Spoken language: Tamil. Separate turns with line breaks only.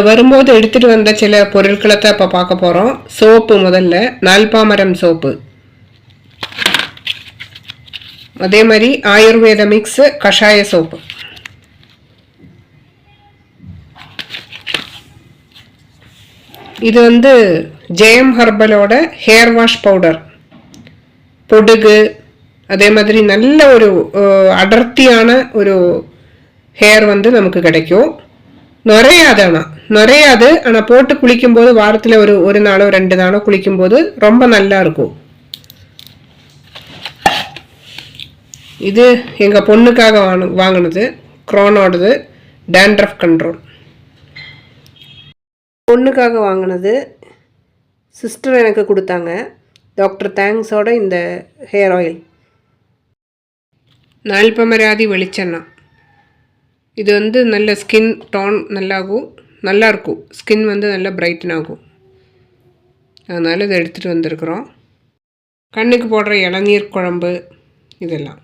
வரும்போது எடுத்துகிட்டு வந்த சில பொருட்களை தான் இப்போ பார்க்க போகிறோம். சோப்பு, முதல்ல நால்பாமரம் சோப்பு, அதே மாதிரி ஆயுர்வேத மிக்ஸ் கஷாய சோப்பு, இது வந்து ஜெயம் ஹர்பலோட ஹேர் வாஷ் பவுடர், பொடுகு, அதே மாதிரி நல்ல ஒரு அடர்த்தியான ஒரு ஹேர் வந்து நமக்கு கிடைக்கும். நுரையாது ஆனால் போட்டு குளிக்கும்போது வாரத்தில் ஒரு நாளோ 2 நாளோ குளிக்கும்போது ரொம்ப நல்லா இருக்கும். இது எங்கள் பொண்ணுக்காக வாங்கினது, க்ரோனோடது, டேண்ட்ரஃப் கண்ட்ரோல். பொண்ணுக்காக வாங்கினது சிஸ்டர் எனக்கு கொடுத்தாங்க, டாக்டர் தேங்க்ஸோட இந்த ஹேர் ஆயில். நால்பமராதி வெளிச்செண்ணெய், இது வந்து நல்ல ஸ்கின் டோன் நல்லாயிருக்கும். ஸ்கின் வந்து நல்லா பிரைட்டன் ஆகும். அதனால் இதை எடுத்துகிட்டு வந்திருக்கிறோம். கண்ணுக்கு போடுற இளநீர் குழம்பு இதெல்லாம்.